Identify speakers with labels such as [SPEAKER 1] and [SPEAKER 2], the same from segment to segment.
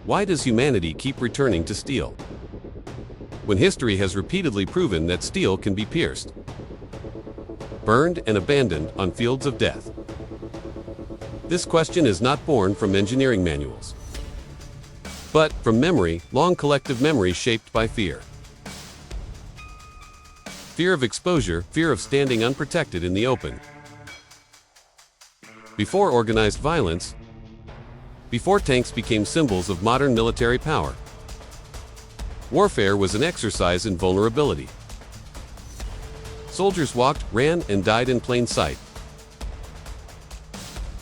[SPEAKER 1] Why does humanity keep returning to steel, when history has repeatedly proven that steel can be pierced, burned, and abandoned on fields of death? This question is not born from engineering manuals, but from memory, long collective memory shaped by fear. Fear of exposure, fear of standing unprotected in the open. Before organized violence, before tanks became symbols of modern military power, warfare was an exercise in vulnerability. Soldiers walked, ran, and died in plain sight.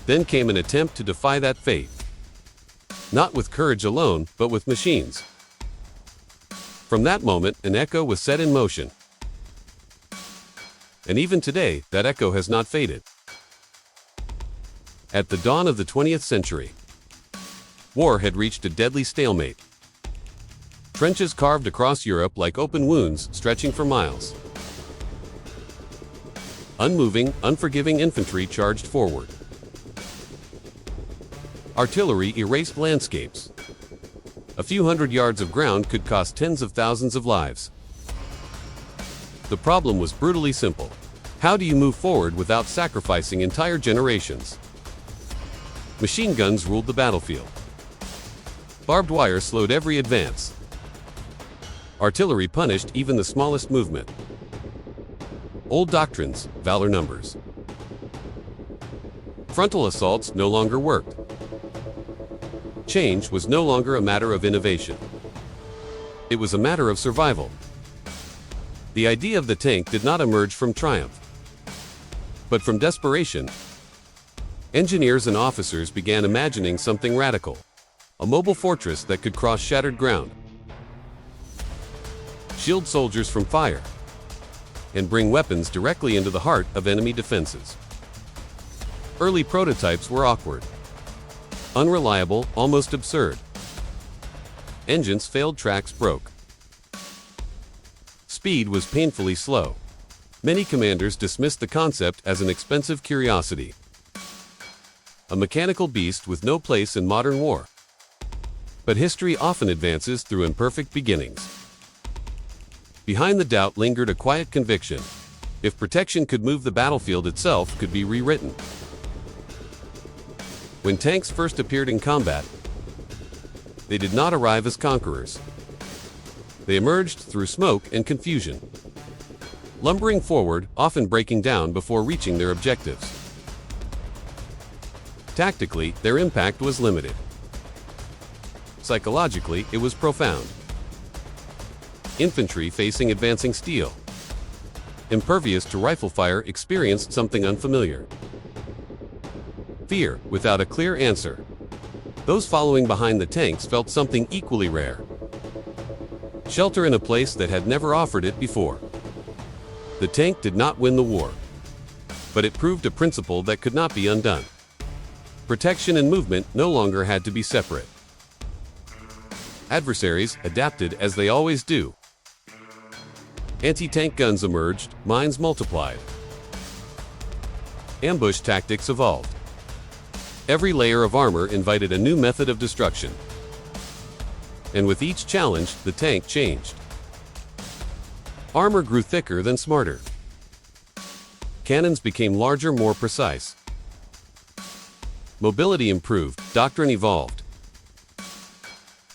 [SPEAKER 1] Then came an attempt to defy that fate, not with courage alone, but with machines. From that moment, an echo was set in motion. And even today, that echo has not faded. At the dawn of the 20th century, war had reached a deadly stalemate. Trenches carved across Europe like open wounds stretching for miles. Unmoving, unforgiving infantry charged forward. Artillery erased landscapes. A few hundred yards of ground could cost tens of thousands of lives. The problem was brutally simple. How do you move forward without sacrificing entire generations? Machine guns ruled the battlefield. Barbed wire slowed every advance. Artillery punished even the smallest movement. Old doctrines, valor numbers. Frontal assaults no longer worked. Change was no longer a matter of innovation. It was a matter of survival. The idea of the tank did not emerge from triumph, but from desperation. Engineers and officers began imagining something radical, a mobile fortress that could cross shattered ground, shield soldiers from fire, and bring weapons directly into the heart of enemy defenses. Early prototypes were awkward, unreliable, almost absurd. Engines failed, tracks broke. Speed was painfully slow. Many commanders dismissed the concept as an expensive curiosity, a mechanical beast with no place in modern war. But history often advances through imperfect beginnings. Behind the doubt lingered a quiet conviction: if protection could move, the battlefield itself could be rewritten. When tanks first appeared in combat, they did not arrive as conquerors. They emerged through smoke and confusion, lumbering forward, often breaking down before reaching their objectives. Tactically, their impact was limited. Psychologically, it was profound. Infantry facing advancing steel, impervious to rifle fire, experienced something unfamiliar. Fear, without a clear answer. Those following behind the tanks felt something equally rare: shelter in a place that had never offered it before. The tank did not win the war, but it proved a principle that could not be undone. Protection and movement no longer had to be separate. Adversaries adapted as they always do. Anti-tank guns emerged, mines multiplied. Ambush tactics evolved. Every layer of armor invited a new method of destruction. And with each challenge, the tank changed. Armor grew thicker then smarter. Cannons became larger, more precise. Mobility improved, doctrine evolved.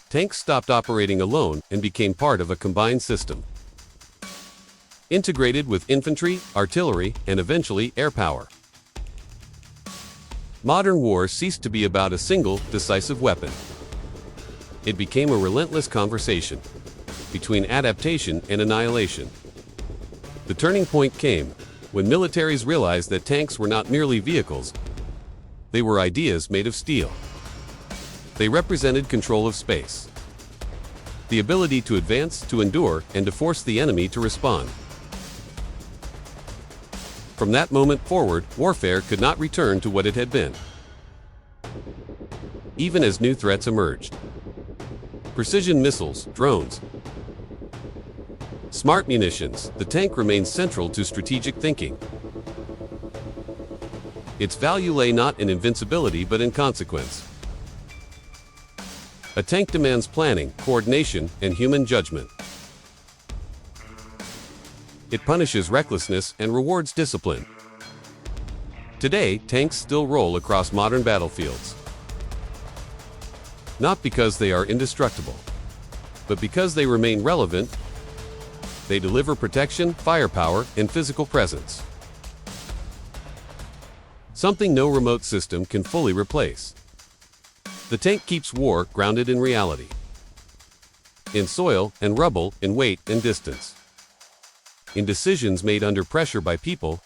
[SPEAKER 1] Tanks stopped operating alone and became part of a combined system, integrated with infantry, artillery, and eventually air power. Modern war ceased to be about a single, decisive weapon. It became a relentless conversation between adaptation and annihilation. The turning point came when militaries realized that tanks were not merely vehicles. They were ideas made of steel. They represented control of space, the ability to advance, to endure, and to force the enemy to respond. From that moment forward, warfare could not return to what it had been. Even as new threats emerged: precision missiles, drones, smart munitions, the tank remained central to strategic thinking. Its value lay not in invincibility but in consequence. A tank demands planning, coordination, and human judgment. It punishes recklessness and rewards discipline. Today, tanks still roll across modern battlefields. Not because they are indestructible, but because they remain relevant. They deliver protection, firepower, and physical presence. Something no remote system can fully replace. The tank keeps war grounded in reality, in soil and rubble, in weight and distance, in decisions made under pressure by people,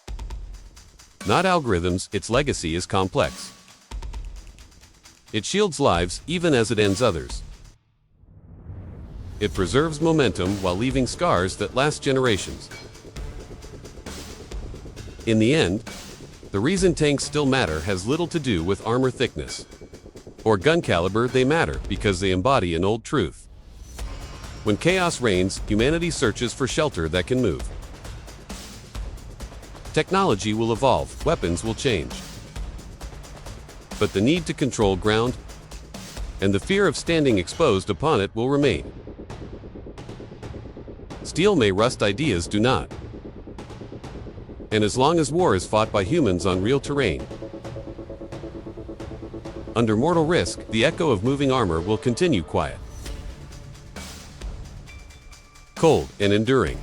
[SPEAKER 1] not algorithms. Its legacy is complex. It shields lives even as it ends others. It preserves momentum while leaving scars that last generations. In the end, the reason tanks still matter has little to do with armor thickness or gun caliber. They matter because they embody an old truth. When chaos reigns, humanity searches for shelter that can move. Technology will evolve, weapons will change. But the need to control ground and the fear of standing exposed upon it will remain. Steel may rust, ideas do not. And as long as war is fought by humans on real terrain, under mortal risk, the echo of moving armor will continue quiet, cold, and enduring.